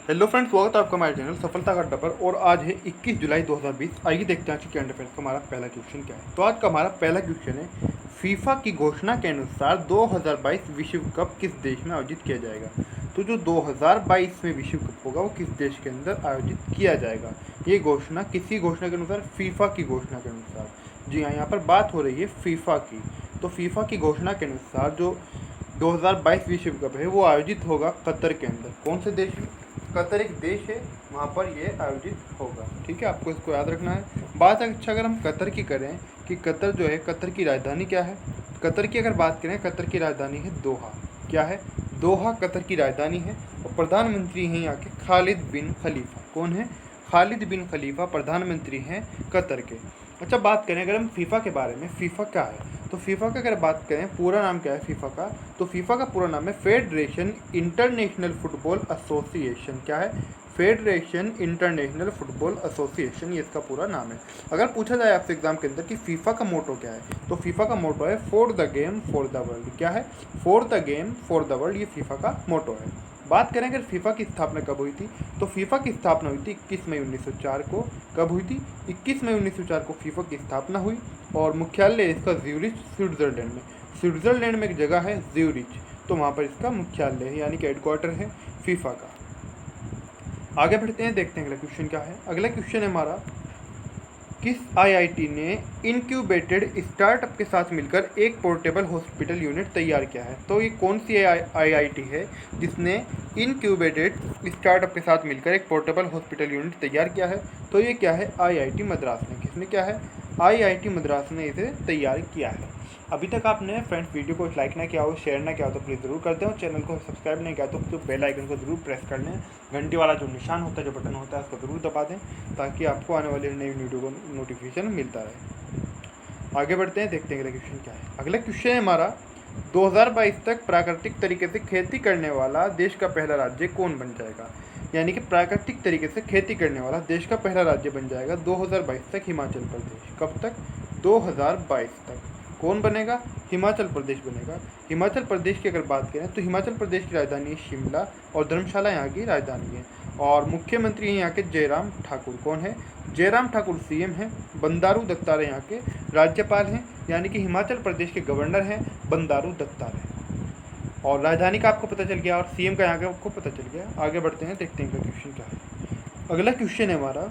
Hello friends, स्वागत है आपका हमारे चैनल सफलता का अड्डा पर। और आज है 21 जुलाई 2020। आइए देखते हैं आज के करंट अफेयर्स का हमारा पहला क्वेश्चन क्या है। तो आज का हमारा पहला क्वेश्चन है, फीफा की घोषणा के अनुसार 2022 विश्व कप किस देश में आयोजित किया जाएगा। तो जो 2022 में विश्व कप होगा वो किस देश के अंदर आयोजित किया जाएगा। ये घोषणा किसी घोषणा के अनुसार, फीफा की घोषणा के अनुसार। जी हाँ, यहाँ पर बात हो रही है फीफा की। तो फीफा की घोषणा के अनुसार जो 2022 विश्व कप है वो आयोजित होगा कतर के अंदर। कौन से देश में? कतर एक देश है, वहाँ पर ये आयोजित होगा। ठीक है, आपको इसको याद रखना है। बात अच्छा अगर हम कतर की करें कि कतर जो है, कतर की राजधानी क्या है। कतर की अगर बात करें, कतर की राजधानी है दोहा। क्या है? दोहा कतर की राजधानी है। और प्रधानमंत्री हैं यहाँ के खालिद बिन खलीफा। कौन है? खालिद बिन खलीफा प्रधानमंत्री हैं कतर के। अच्छा, बात करें अगर हम फीफा के बारे में, फीफा क्या है तो फीफा का अगर बात करें पूरा नाम क्या है फीफा का, तो फीफा का पूरा नाम है फेडरेशन इंटरनेशनल फुटबॉल एसोसिएशन। क्या है? फेडरेशन इंटरनेशनल फुटबॉल एसोसिएशन, ये इसका पूरा नाम है। अगर पूछा जाए आपसे एग्जाम के अंदर कि फीफा का मोटो क्या है, तो फीफा का मोटो है for the game for the world. क्या है? For the game for the world, ये फीफा का मोटो है। बात करें अगर फीफा की स्थापना कब हुई थी, तो फीफा की स्थापना हुई थी 21 मई 1904 को। कब हुई थी? 21 मई 1904 को फीफा की स्थापना हुई। और मुख्यालय इसका ज्यूरिच, स्विट्जरलैंड में। स्विट्जरलैंड में एक जगह है ज्यूरिच, तो वहाँ पर इसका मुख्यालय है, यानी कि हेडक्वार्टर है फीफा का। आगे बढ़ते हैं, देखते हैं अगला क्वेश्चन क्या है। अगला क्वेश्चन है हमारा, किस आईआईटी ने इनक्यूबेटेड स्टार्टअप के साथ मिलकर एक पोर्टेबल हॉस्पिटल यूनिट तैयार किया है। तो ये कौन सी आईआईटी है जिसने इनक्यूबेटेड स्टार्टअप के साथ मिलकर एक पोर्टेबल हॉस्पिटल यूनिट तैयार किया है? तो ये क्या है? आईआईटी मद्रास ने। किसने? क्या है? आईआईटी मद्रास ने इसे तैयार किया है। अभी तक आपने फ्रेंड्स वीडियो को लाइक ना किया हो, शेयर ना किया हो तो प्लीज़ ज़रूर कर दें। और चैनल को सब्सक्राइब नहीं किया तो बेल आइकन को ज़रूर प्रेस कर लें। घंटी वाला जो निशान होता है, जो बटन होता है, उसको ज़रूर दबा दें ताकि आपको आने वाली नई वीडियो को नोटिफिकेशन मिलता रहे। आगे बढ़ते हैं, देखते हैं अगला क्वेश्चन क्या है। अगला क्वेश्चन है हमारा, 2022 तक प्राकृतिक तरीके से खेती करने वाला देश का पहला राज्य कौन बन जाएगा। यानी कि प्राकृतिक तरीके से खेती करने वाला देश का पहला राज्य बन जाएगा 2022 तक हिमाचल प्रदेश। कब तक? 2022 तक। कौन बनेगा? हिमाचल प्रदेश बनेगा। हिमाचल प्रदेश की अगर बात करें तो हिमाचल प्रदेश की राजधानी है शिमला और धर्मशाला यहाँ की राजधानी है। और मुख्यमंत्री हैं यहाँ के जयराम ठाकुर। कौन है? जयराम ठाकुर सीएम हैं। बंडारू दत्तात्रेय यहाँ के राज्यपाल हैं, यानी कि हिमाचल प्रदेश के गवर्नर हैं बंडारू दत्तात्रेय। और राजधानी का आपको पता चल गया और सीएम का यहाँ का आपको पता चल गया। आगे बढ़ते हैं, देखते हैं क्वेश्चन क्या है। अगला क्वेश्चन है हमारा,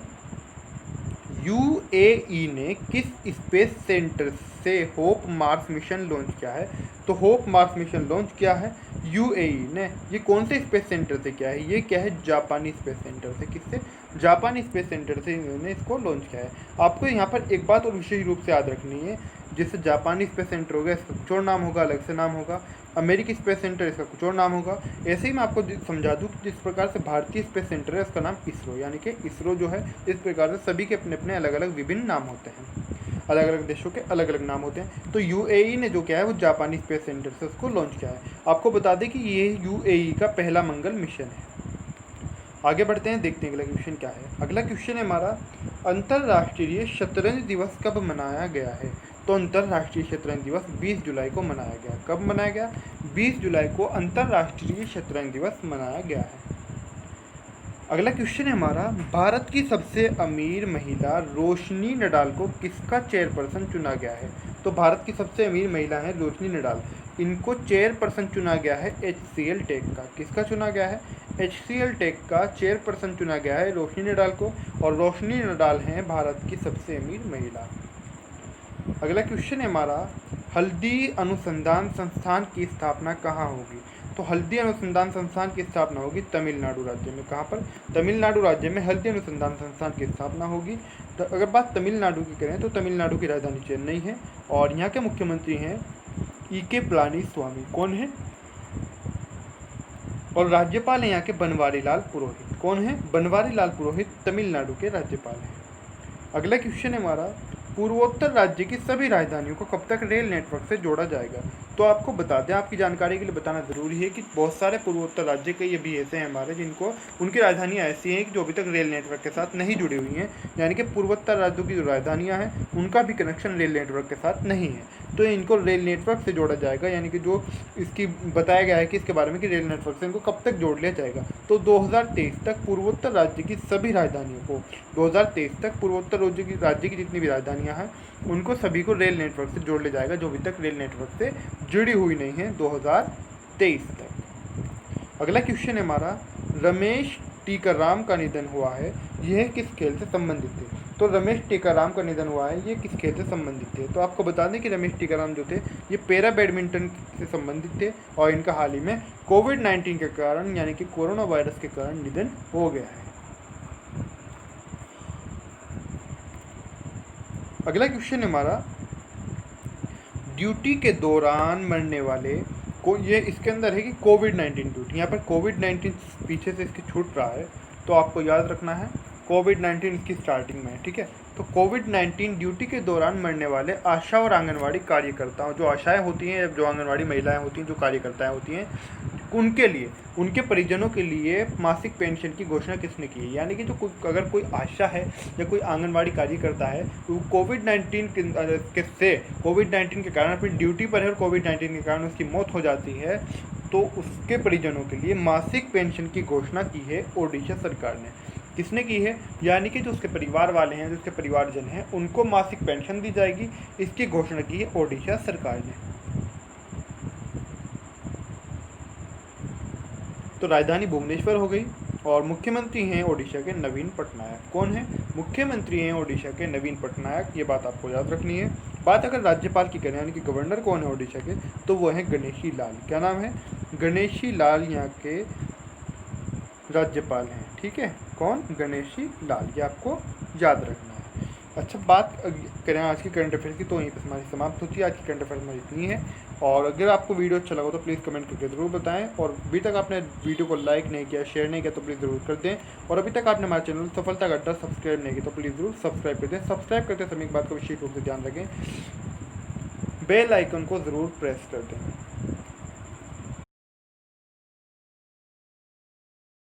यूएई ने किस स्पेस सेंटर से होप मार्स मिशन लॉन्च किया है। तो होप मार्स मिशन लॉन्च किया है यूएई ने। ये कौन से स्पेस सेंटर से किया है? ये क्या है? जापानी स्पेस सेंटर से। किससे? जापानी स्पेस सेंटर से इन्होंने इसको लॉन्च किया है। आपको यहाँ पर एक बात और विशेष रूप से याद रखनी है, जैसे जापानी स्पेस सेंटर होगा इसका कुछ और नाम होगा, अलग से नाम होगा। अमेरिकी स्पेस सेंटर इसका कुछ और नाम होगा। ऐसे ही मैं आपको समझा दूँ कि जिस प्रकार से भारतीय स्पेस सेंटर है उसका नाम इसरो, यानी कि इसरो जो है, इस प्रकार से सभी के अपने अपने अलग अलग विभिन्न नाम होते हैं। अलग अलग देशों के अलग अलग नाम होते हैं। तो यूएई ने जो किया है वो जापानी स्पेस सेंटर से उसको लॉन्च किया है। आपको बता दें कि ये यूएई का पहला मंगल मिशन है। आगे बढ़ते हैं, देखते हैं अगला क्वेश्चन क्या है। अगला क्वेश्चन है हमारा, अंतर्राष्ट्रीय शतरंज दिवस कब मनाया गया है। तो अंतर्राष्ट्रीय शतरंज दिवस 20 जुलाई को मनाया गया। कब मनाया गया? 20 जुलाई को अंतर्राष्ट्रीय शतरंज दिवस मनाया गया है। अगला क्वेश्चन है हमारा, भारत की सबसे अमीर महिला रोशनी नडाल को किसका चेयरपर्सन चुना गया है। तो भारत की सबसे अमीर महिला है रोशनी नडाल, इनको चेयरपर्सन चुना गया है HCL टेक का। किसका चुना गया है? HCL टेक का चेयरपर्सन चुना गया है रोशनी नडाल को। और रोशनी नडाल हैं भारत की सबसे अमीर महिला। अगला क्वेश्चन है हमारा, हल्दी अनुसंधान संस्थान की स्थापना कहाँ होगी। तो हल्दी अनुसंधान संस्थान की स्थापना होगी तमिलनाडु राज्य में। कहाँ पर? तमिलनाडु राज्य में हल्दी अनुसंधान संस्थान की स्थापना होगी। तो अगर बात तमिलनाडु की करें तो तमिलनाडु की राजधानी चेन्नई है और यहाँ के मुख्यमंत्री हैं EK पलानीस्वामी। कौन है? और राज्यपाल हैं यहाँ के बनवारी लाल पुरोहित। कौन है? बनवारी लाल पुरोहित तमिलनाडु के राज्यपाल हैं। अगला क्वेश्चन है हमारा, पूर्वोत्तर राज्य की सभी राजधानियों को कब तक रेल नेटवर्क से जोड़ा जाएगा। तो आपको बता दें, आपकी जानकारी के लिए बताना ज़रूरी है कि बहुत सारे पूर्वोत्तर राज्य के ये भी ऐसे हैं हमारे जिनको उनकी राजधानियाँ ऐसी हैं कि जो अभी तक रेल नेटवर्क के साथ नहीं जुड़ी हुई हैं, यानी कि पूर्वोत्तर राज्यों की जो राजधानियाँ हैं उनका भी कनेक्शन रेल नेटवर्क के साथ नहीं है, तो इनको रेल नेटवर्क से जोड़ा जाएगा। यानी कि जो इसकी बताया गया है कि इसके बारे में कि रेल नेटवर्क से इनको कब तक जोड़ लिया जाएगा, तो 2023 तक पूर्वोत्तर राज्य की सभी राजधानियों को 2023 तक पूर्वोत्तर राज्य की जितनी भी राजधानियाँ हैं उनको सभी को रेल नेटवर्क से जोड़ लिया जाएगा, जो अभी तक रेल नेटवर्क से जुड़ी हुई नहीं है 2023 तक। अगला क्वेश्चन है हमारा, रमेश टीकाराम का निधन हुआ है, यह किस खेल से संबंधित है? तो रमेश टीकाराम का निधन हुआ है, ये किस खेल से संबंधित है? तो आपको बता दें कि रमेश टीकाराम जो थे ये पैरा बैडमिंटन से संबंधित थे और इनका हाल ही में कोविड-19 के कारण यानी कि कोरोना वायरस के कारण निधन हो गया है। अगला क्वेश्चन है हमारा, ड्यूटी के दौरान मरने वाले को, ये इसके अंदर है कि कोविड-19 ड्यूटी, यहाँ पर कोविड-19 पीछे से इसकी छूट रहा है, तो आपको याद रखना है कोविड-19 इसकी स्टार्टिंग में है, ठीक है। तो कोविड-19 ड्यूटी के दौरान मरने वाले आशा और आंगनवाड़ी कार्यकर्ताओं, जो आशाएं होती हैं, जो आंगनवाड़ी महिलाएं होती हैं, जो कार्यकर्ताएं होती हैं, उनके लिए, उनके परिजनों के लिए मासिक पेंशन की घोषणा किसने की है? यानी कि जो अगर कोई आशा है या कोई आंगनवाड़ी कार्यकर्ता है तो कोविड-19 के कारण अपनी ड्यूटी पर है और कोविड-19 के कारण उसकी मौत हो जाती है, तो उसके परिजनों के लिए मासिक पेंशन की घोषणा की है ओडिशा सरकार ने। किसने की है? यानी कि जो उसके परिवार वाले हैं, जो उसके परिवारजन हैं, उनको मासिक पेंशन दी जाएगी, इसकी घोषणा की है ओडिशा सरकार ने। तो राजधानी भुवनेश्वर हो गई और मुख्यमंत्री हैं ओडिशा के नवीन पटनायक। कौन है? मुख्यमंत्री हैं ओडिशा के नवीन पटनायक, ये बात आपको याद रखनी है। बात अगर राज्यपाल की करें यानी कि गवर्नर कौन है ओडिशा के, तो वो हैं गणेशी लाल। क्या नाम है? गणेशी लाल यहाँ के राज्यपाल हैं, ठीक है। कौन? गणेशी लाल, ये आपको याद रखना है। अच्छा, बात करें आज की करंट अफेयर्स की, तो यहीं पर हमारी समाप्त होती है। आज की करंट अफेयर्स में इतनी है, और अगर आपको वीडियो अच्छा लगा तो प्लीज़ कमेंट करके ज़रूर बताएं, और अभी तक आपने वीडियो को लाइक नहीं किया, शेयर नहीं किया, तो प्लीज़ ज़रूर कर दें, और अभी तक आपने हमारे चैनल सफलता अड्डा सब्सक्राइब नहीं किया तो प्लीज़ ज़रूर सब्सक्राइब कर दें। सब्सक्राइब करते समय एक बात का विशेष रूप से ध्यान रखें, बेल आइकन को ज़रूर प्रेस कर दें।